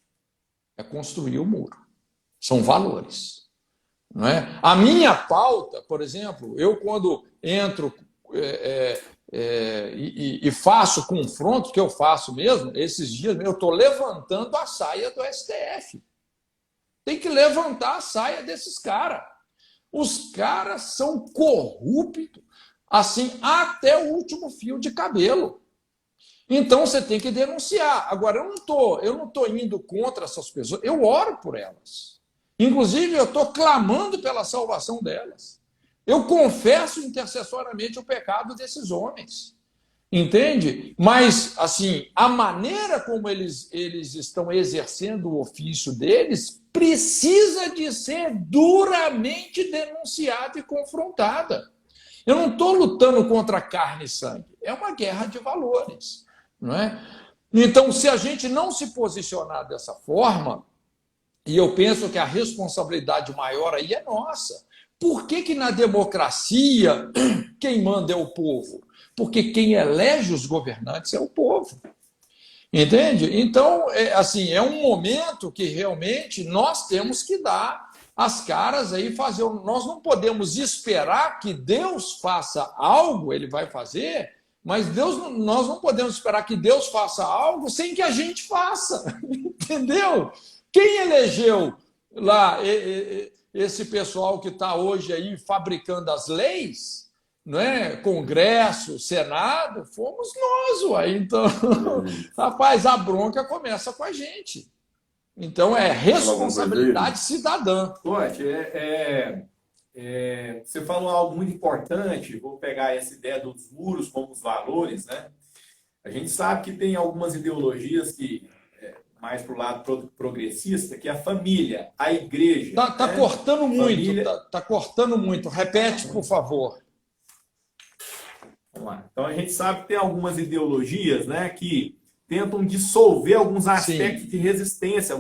é construir o muro. São valores. Não é? A minha pauta, por exemplo, eu quando entro e faço confrontos, que eu faço mesmo, esses dias eu estou levantando a saia do STF. Tem que levantar a saia desses caras. Os caras são corruptos, assim, até o último fio de cabelo. Então você tem que denunciar. Agora, eu não tô indo contra essas pessoas, eu oro por elas. Inclusive, eu estou clamando pela salvação delas. Eu confesso intercessoriamente o pecado desses homens. Entende? Mas, assim, a maneira como eles estão exercendo o ofício deles precisa de ser duramente denunciada e confrontada. Eu não estou lutando contra carne e sangue. É uma guerra de valores, não é? Então, se a gente não se posicionar dessa forma, e eu penso que a responsabilidade maior aí é nossa. Por que na democracia quem manda é o povo? Porque quem elege os governantes é o povo. Entende? Então, é um momento que realmente nós temos que dar as caras aí, fazer. Nós não podemos esperar que Deus faça algo, ele vai fazer, mas nós não podemos esperar que Deus faça algo sem que a gente faça. Entendeu? Quem elegeu lá esse pessoal que está hoje aí fabricando as leis, não é? Congresso, Senado, fomos nós, uai. Então, rapaz, a bronca começa com a gente. Então, é responsabilidade cidadã. Cote, você falou algo muito importante, vou pegar essa ideia dos muros como os valores, né? A gente sabe que tem algumas ideologias que mais para o lado progressista, que é a família, a igreja. Tá né? cortando muito, família... tá cortando muito. Repete, por favor. Vamos lá. Então, a gente sabe que tem algumas ideologias, né, que tentam dissolver alguns aspectos de resistência,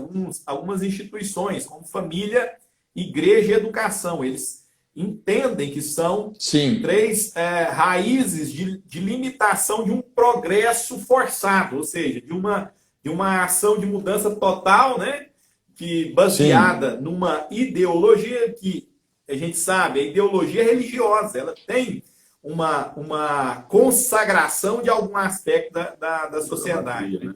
algumas instituições, como família, igreja e educação. Eles entendem que são três raízes de limitação de um progresso forçado, ou seja, de uma ação de mudança total, né, que baseada numa ideologia que a gente sabe, a ideologia religiosa, ela tem uma consagração de algum aspecto da sociedade. Né?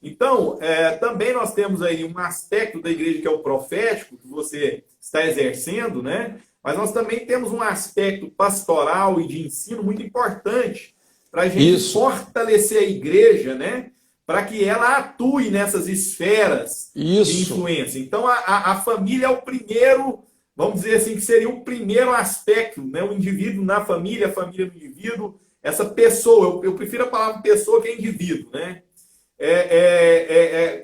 Então, também nós temos aí um aspecto da igreja que é o profético, que você está exercendo, né? Mas nós também temos um aspecto pastoral e de ensino muito importante para a gente fortalecer a igreja, né? Para que ela atue nessas esferas de influência. Então, a família é o primeiro, vamos dizer assim, que seria o primeiro aspecto, né? O indivíduo na família, a família no indivíduo, essa pessoa, eu prefiro a palavra pessoa que é indivíduo, né?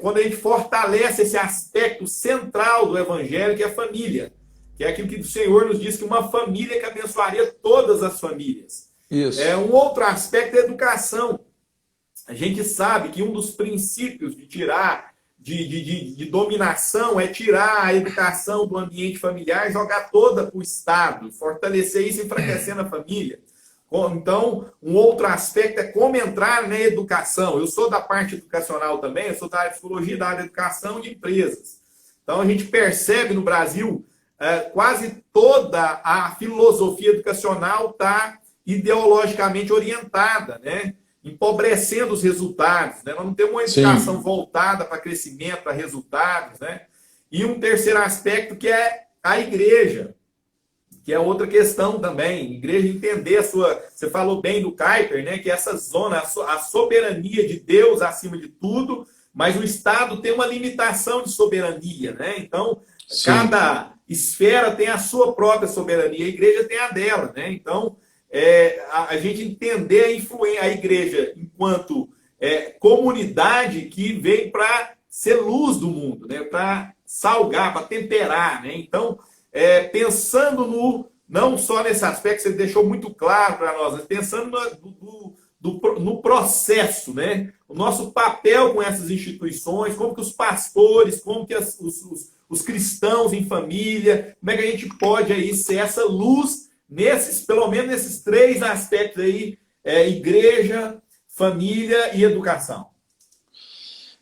Quando a gente fortalece esse aspecto central do evangelho, que é a família, que é aquilo que o Senhor nos diz que uma família que abençoaria todas as famílias. Um outro aspecto é a educação. A gente sabe que um dos princípios de tirar, de dominação, é tirar a educação do ambiente familiar e jogar toda para o Estado, fortalecer isso, enfraquecendo a família. Então, um outro aspecto é como entrar na educação. Eu sou da parte educacional também, eu sou da área de psicologia, da área de educação de empresas. Então, a gente percebe no Brasil, quase toda a filosofia educacional está ideologicamente orientada, né? Empobrecendo os resultados. Né? Nós não temos uma educação voltada para crescimento, para resultados. Né? E um terceiro aspecto que é a igreja, que é outra questão também. Igreja entender a sua... Você falou bem do Kuyper, né? Que essa zona, a soberania de Deus acima de tudo, mas o Estado tem uma limitação de soberania. Né? Então, cada esfera tem a sua própria soberania, a igreja tem a dela. Né? Então, a gente entender a igreja enquanto comunidade que vem para ser luz do mundo, né? Para salgar, para temperar. Né? Então, pensando não só nesse aspecto, você deixou muito claro para nós, mas pensando no processo, né? O nosso papel com essas instituições, como que os pastores, como que os cristãos em família, como é que a gente pode aí ser essa luz pelo menos nesses três aspectos aí, igreja, família e educação.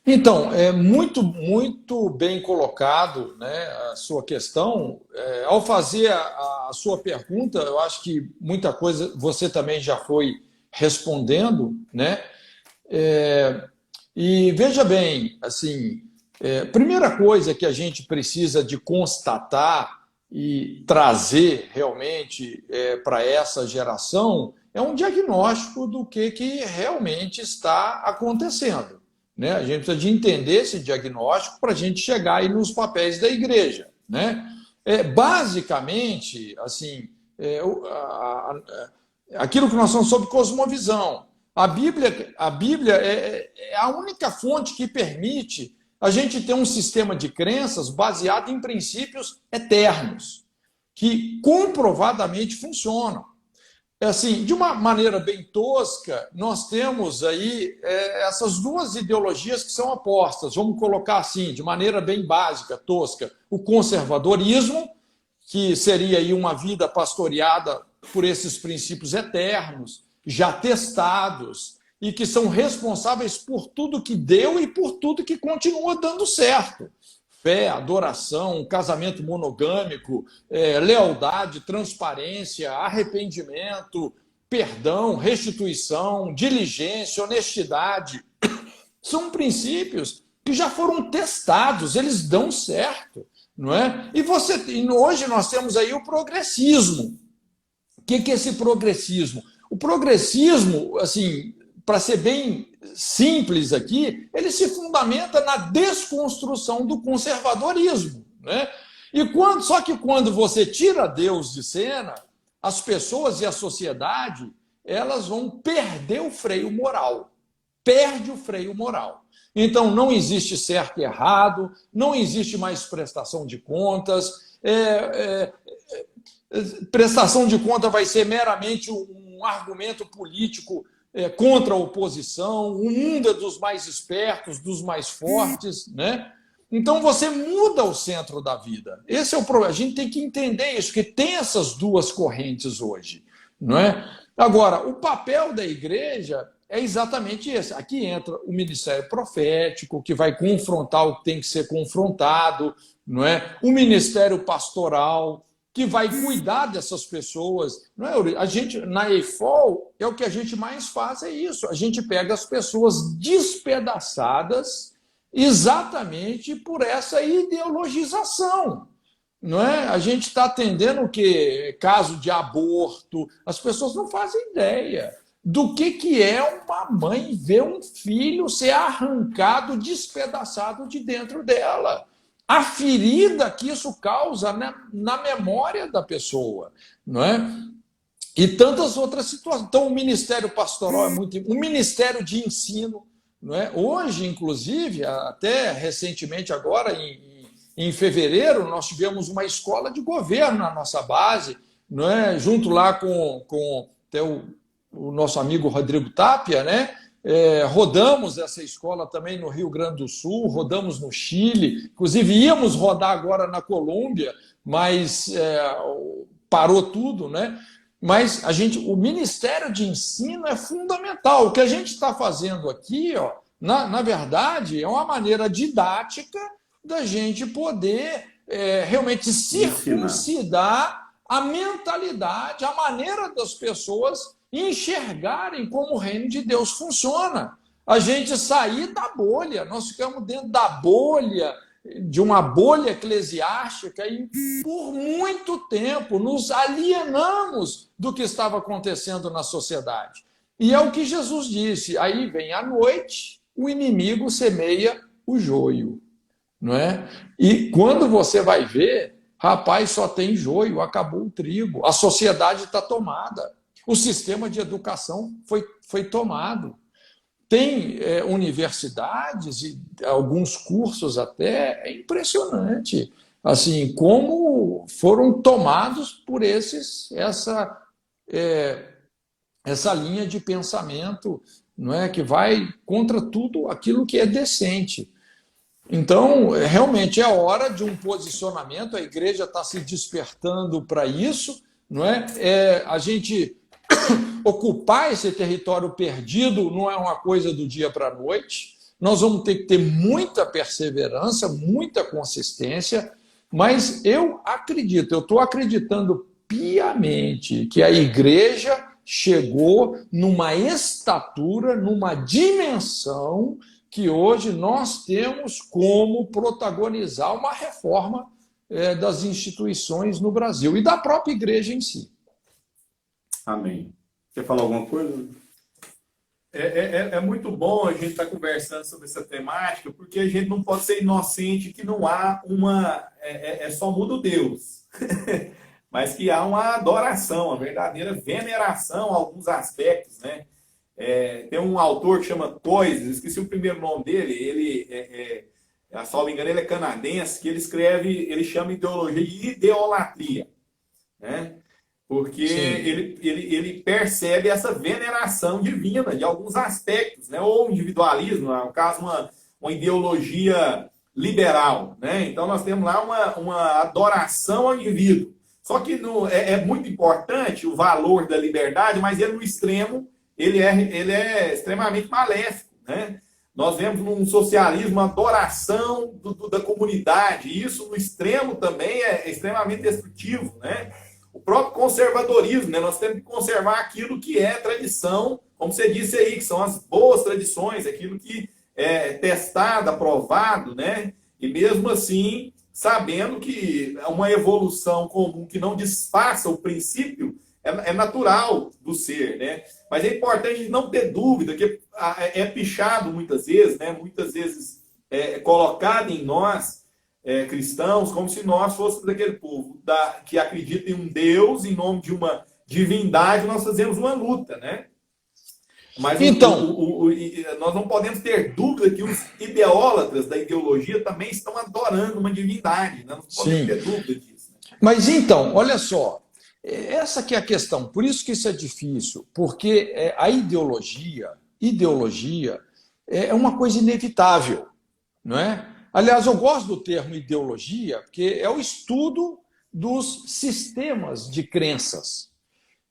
Então, é muito bem colocado, né, a sua questão. Ao fazer a sua pergunta, eu acho que muita coisa você também já foi respondendo, né? E veja bem, assim, primeira coisa que a gente precisa de constatar e trazer realmente para essa geração é um diagnóstico do que realmente está acontecendo, né? A gente precisa de entender esse diagnóstico para a gente chegar aí nos papéis da igreja, né? Basicamente, assim, aquilo que nós falamos sobre cosmovisão. A Bíblia é a única fonte que permite a gente ter um sistema de crenças baseado em princípios eternos, que comprovadamente funcionam. Assim, de uma maneira bem tosca, nós temos aí essas duas ideologias que são opostas. Vamos colocar assim, de maneira bem básica, tosca, o conservadorismo, que seria aí uma vida pastoreada por esses princípios eternos, já testados, e que são responsáveis por tudo que deu e por tudo que continua dando certo. Fé, adoração, casamento monogâmico, lealdade, transparência, arrependimento, perdão, restituição, diligência, honestidade. São princípios que já foram testados, eles dão certo, não é? E hoje nós temos aí o progressismo. O que é esse progressismo? O progressismo, assim, para ser bem simples aqui, ele se fundamenta na desconstrução do conservadorismo, né? Só que quando você tira Deus de cena, as pessoas e a sociedade, elas vão perder o freio moral. Perde o freio moral. Então, não existe certo e errado, não existe mais prestação de contas. Prestação de conta vai ser meramente um argumento político contra a oposição, o mundo é dos mais espertos, dos mais fortes, né? Então você muda o centro da vida. Esse é o problema. A gente tem que entender isso, que tem essas duas correntes hoje, não é? Agora, o papel da igreja é exatamente esse. Aqui entra o ministério profético, que vai confrontar o que tem que ser confrontado, não é? O ministério pastoral, que vai cuidar dessas pessoas. Não é? A gente, na EIFOL, o que a gente mais faz é isso. A gente pega as pessoas despedaçadas exatamente por essa ideologização. Não é? A gente está atendendo o quê? Caso de aborto. As pessoas não fazem ideia do que é uma mãe ver um filho ser arrancado, despedaçado de dentro dela. A ferida que isso causa na memória da pessoa, não é? E tantas outras situações. Então, o ministério pastoral é muito importante, o ministério de ensino, não é? Hoje, inclusive, até recentemente agora, em fevereiro, nós tivemos uma escola de governo na nossa base, não é? Junto lá com até o nosso amigo Rodrigo Tapia, né? Rodamos essa escola também no Rio Grande do Sul, rodamos no Chile, inclusive íamos rodar agora na Colômbia, mas parou tudo, né? Mas o Ministério de Ensino é fundamental. O que a gente está fazendo aqui, ó, na verdade, é uma maneira didática da gente poder realmente circuncidar a mentalidade, a maneira das pessoas enxergarem como o reino de Deus funciona. A gente sair da bolha, nós ficamos dentro da bolha, de uma bolha eclesiástica e por muito tempo nos alienamos do que estava acontecendo na sociedade. E é o que Jesus disse, aí vem a noite, o inimigo semeia o joio, não é? E quando você vai ver, rapaz, só tem joio, acabou o trigo, a sociedade está tomada. O sistema de educação foi tomado. Tem universidades e alguns cursos até, é impressionante, assim, como foram tomados por essa linha de pensamento, não é, que vai contra tudo aquilo que é decente. Então, realmente é hora de um posicionamento, a igreja está se despertando para isso, não é? A gente ocupar esse território perdido não é uma coisa do dia para a noite. Nós vamos ter que ter muita perseverança, muita consistência, mas eu estou acreditando piamente que a igreja chegou numa estatura, numa dimensão que hoje nós temos como protagonizar uma reforma das instituições no Brasil e da própria igreja em si. Amém. Quer falar alguma coisa? É muito bom a gente estar conversando sobre essa temática, porque a gente não pode ser inocente que não há só muda o Deus, mas que há uma adoração, uma verdadeira veneração a alguns aspectos, né? Tem um autor que chama Toys, esqueci o primeiro nome dele, ele, se não me engano, ele é canadense, que ele chama ideologia de ideolatria, né? Porque ele percebe essa veneração divina de alguns aspectos, né? Ou individualismo, no caso, uma ideologia liberal, né? Então, nós temos lá uma adoração ao indivíduo. Só que é muito importante o valor da liberdade, mas ele no extremo, ele é extremamente maléfico, né? Nós vemos num socialismo uma adoração da comunidade, e isso no extremo também é extremamente destrutivo, né? O próprio conservadorismo, né? Nós temos que conservar aquilo que é tradição, como você disse aí, que são as boas tradições, aquilo que é testado, aprovado, né? E mesmo assim, sabendo que uma evolução comum que não desfaça o princípio é natural do ser, né? Mas é importante não ter dúvida que é pichado muitas vezes, né? Muitas vezes colocado em nós, cristãos, como se nós fôssemos daquele povo que acredita em um Deus, em nome de uma divindade, nós fazemos uma luta, né? Mas então, nós não podemos ter dúvida que os ideólatras da ideologia também estão adorando uma divindade, né? Não podemos ter dúvida disso. Né? Mas então, olha só, essa que é a questão, por isso que isso é difícil, porque a ideologia é uma coisa inevitável, não é? Aliás, eu gosto do termo ideologia, porque é o estudo dos sistemas de crenças.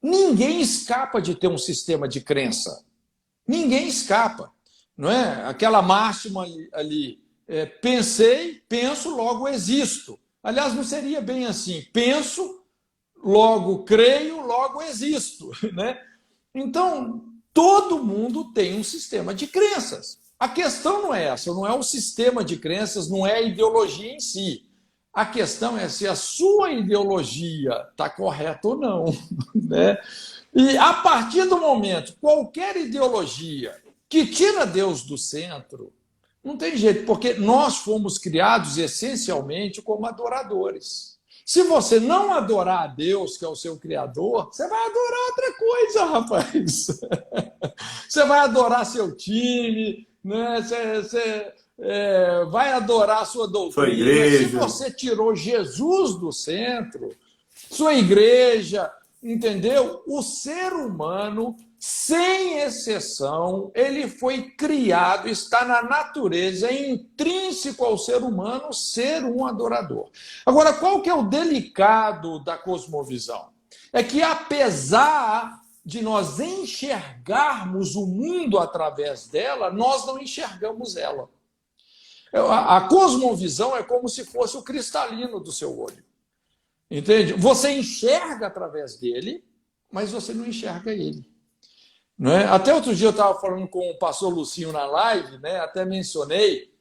Ninguém escapa de ter um sistema de crença. Ninguém escapa. Não é? Aquela máxima ali, pensei, penso, logo existo. Aliás, não seria bem assim. Penso, logo creio, logo existo. Né? Então, todo mundo tem um sistema de crenças. A questão não é essa, não é o sistema de crenças, não é a ideologia em si. A questão é se a sua ideologia está correta ou não. Né? E a partir do momento, qualquer ideologia que tira Deus do centro, não tem jeito, porque nós fomos criados essencialmente como adoradores. Se você não adorar a Deus, que é o seu Criador, você vai adorar outra coisa, rapaz. Você vai adorar seu time, né? Você vai adorar a sua doutrina. Sua igreja. Se você tirou Jesus do centro, sua igreja, entendeu? O ser humano, sem exceção, ele foi criado, está na natureza, é intrínseco ao ser humano ser um adorador. Agora, qual que é o delicado da cosmovisão? É que, apesar de nós enxergarmos o mundo através dela, nós não enxergamos ela. A cosmovisão é como se fosse o cristalino do seu olho. Entende? Você enxerga através dele, mas você não enxerga ele. Não é? Até outro dia eu estava falando com o pastor Lucinho na live, né? Até mencionei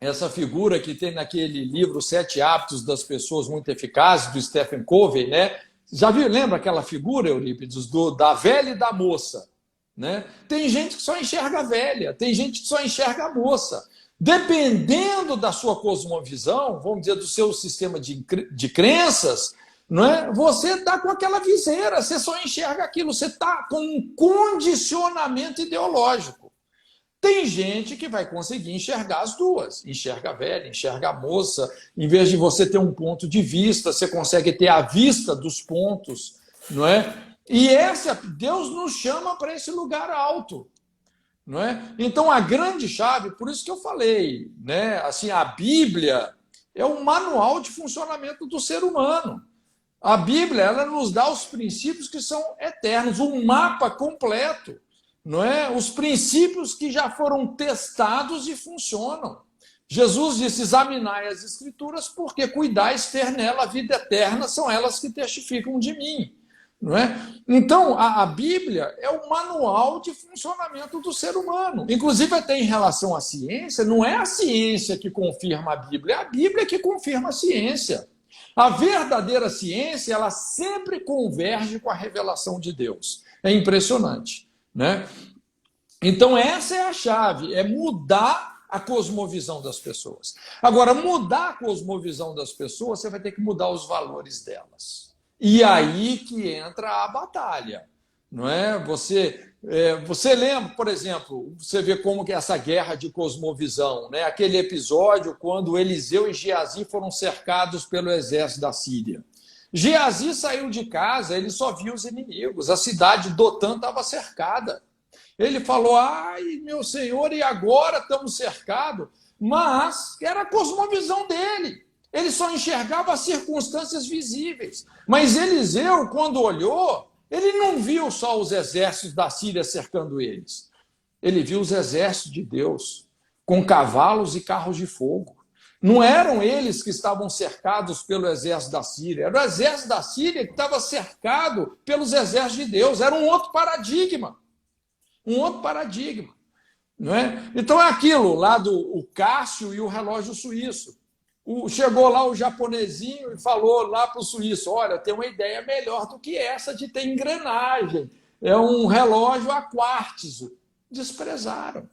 essa figura que tem naquele livro 7 Hábitos das Pessoas Muito Eficazes, do Stephen Covey, né? Já viu, lembra aquela figura, Eurípides, da velha e da moça? Né? Tem gente que só enxerga a velha, tem gente que só enxerga a moça. Dependendo da sua cosmovisão, vamos dizer, do seu sistema de crenças, não é? Você está com aquela viseira, você só enxerga aquilo, você está com um condicionamento ideológico. Tem gente que vai conseguir enxergar as duas, enxerga a velha, enxerga a moça, em vez de você ter um ponto de vista, você consegue ter a vista dos pontos, não é? E Deus nos chama para esse lugar alto. Não é? Então, a grande chave, por isso que eu falei, né? Assim, a Bíblia é um manual de funcionamento do ser humano. A Bíblia, ela nos dá os princípios que são eternos, um mapa completo, não é? Os princípios que já foram testados e funcionam. Jesus disse: examinai as Escrituras, porque cuidais ter nela a vida eterna, são elas que testificam de mim. não é? Então, a Bíblia é o manual de funcionamento do ser humano. Inclusive, até em relação à ciência, não é a ciência que confirma a Bíblia que confirma a ciência. A verdadeira ciência, ela sempre converge com a revelação de Deus. É impressionante, né? Então, essa é a chave, é mudar a cosmovisão das pessoas. Agora, mudar a cosmovisão das pessoas, você vai ter que mudar os valores delas. E aí que entra a batalha, não é? Você lembra, por exemplo, você vê como que é essa guerra de cosmovisão, né? Aquele episódio quando Eliseu e Geazi foram cercados pelo exército da Síria. Geazi saiu de casa, ele só viu os inimigos, a cidade de Dotã estava cercada. Ele falou, ai, meu senhor, e agora estamos cercados? Mas era a cosmovisão dele. Ele só enxergava as circunstâncias visíveis. Mas Eliseu, quando olhou, ele não viu só os exércitos da Síria cercando eles. Ele viu os exércitos de Deus, com cavalos e carros de fogo. Não eram eles que estavam cercados pelo exército da Síria. Era o exército da Síria que estava cercado pelos exércitos de Deus. Era um outro paradigma. Um outro paradigma. Não é? Então é aquilo lá do Cássio e o relógio suíço. Chegou lá o japonesinho e falou lá para o suíço, olha, tem uma ideia melhor do que essa de ter engrenagem. É um relógio a quartzo. Desprezaram.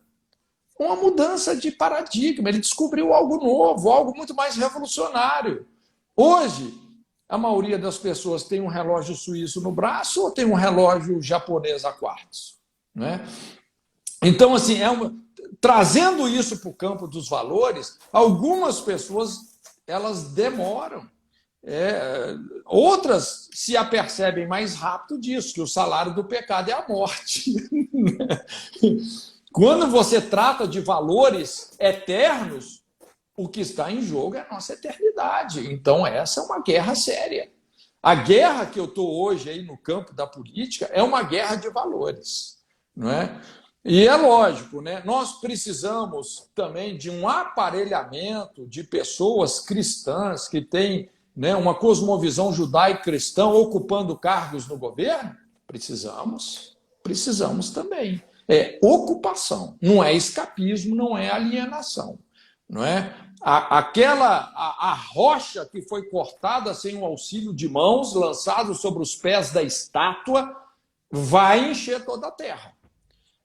Uma mudança de paradigma. Ele descobriu algo novo, algo muito mais revolucionário. Hoje, a maioria das pessoas tem um relógio suíço no braço ou tem um relógio japonês a quartzo, né? Então, assim, trazendo isso para o campo dos valores, algumas pessoas elas demoram. Outras se apercebem mais rápido disso, que o salário do pecado é a morte. Quando você trata de valores eternos, o que está em jogo é a nossa eternidade. Então, essa é uma guerra séria. A guerra que eu estou hoje aí no campo da política é uma guerra de valores, não é? E é lógico, né? Nós precisamos também de um aparelhamento de pessoas cristãs que têm, né, uma cosmovisão judaico-cristã ocupando cargos no governo. Precisamos também. É ocupação, não é escapismo, não é alienação, não é? A rocha que foi cortada sem o auxílio de mãos, lançado sobre os pés da estátua, vai encher toda a terra.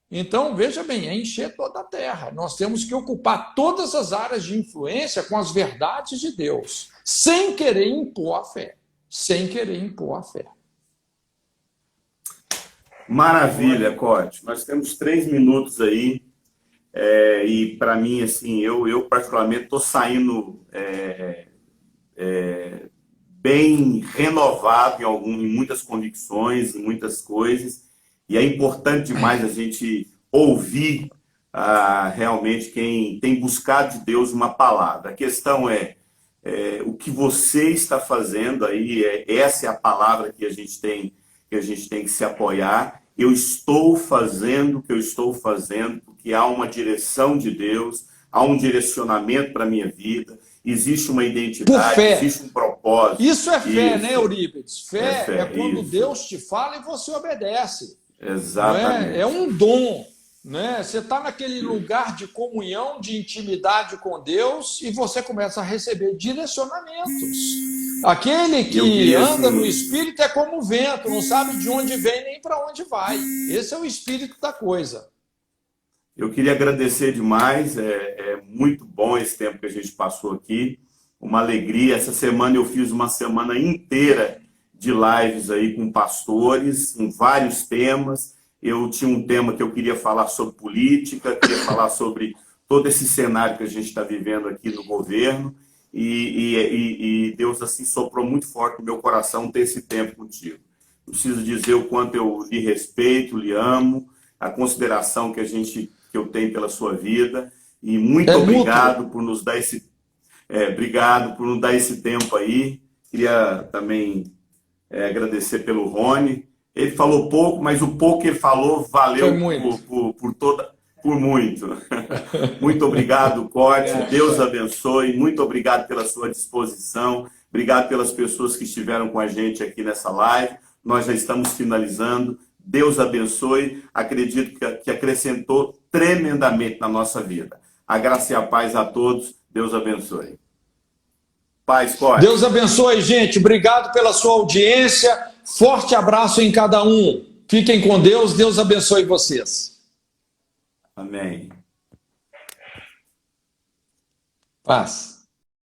Então, veja bem, é encher toda a terra. Nós temos que ocupar todas as áreas de influência com as verdades de Deus, sem querer impor a fé. Sem querer impor a fé. Maravilha, Cote. Nós temos 3 minutos aí. E, para mim, assim, eu particularmente estou saindo bem renovado em muitas convicções, em muitas coisas. E é importante demais a gente ouvir realmente quem tem buscado de Deus uma palavra. A questão é o que você está fazendo aí, essa é a palavra que a gente tem que se apoiar. Eu estou fazendo o que eu estou fazendo porque há uma direção de Deus, há um direcionamento para a minha vida, existe uma identidade, existe um propósito. Isso é fé, né, Eurípides? Fé é quando Deus te fala e você obedece. Exatamente. É um dom, né? Você está naquele lugar de comunhão, de intimidade com Deus e você começa a receber direcionamentos. Aquele que anda no Espírito é como o vento, não sabe de onde vem nem para onde vai. Esse é o espírito da coisa. Eu queria agradecer demais, é muito bom esse tempo que a gente passou aqui, uma alegria. Essa semana eu fiz uma semana inteira de lives aí com pastores, com vários temas. Eu tinha um tema que eu queria falar sobre política, queria falar sobre todo esse cenário que a gente está vivendo aqui no governo, e Deus assim soprou muito forte no meu coração ter esse tempo contigo. Não preciso dizer o quanto eu lhe respeito, lhe amo, a consideração que eu tenho pela sua vida, e muito obrigado por nos dar esse tempo aí. Queria também agradecer pelo Rony. Ele falou pouco, mas o pouco que ele falou valeu por muito. Muito obrigado, Cote. Deus abençoe. Muito obrigado pela sua disposição. Obrigado pelas pessoas que estiveram com a gente aqui nessa live. nós já estamos finalizando. Deus abençoe. Acredito que acrescentou tremendamente na nossa vida. A graça e a paz a todos. Deus abençoe. Paz, Cote. Deus abençoe, gente. Obrigado pela sua audiência. Forte abraço em cada um. Fiquem com Deus. Deus abençoe vocês. Amém. Paz.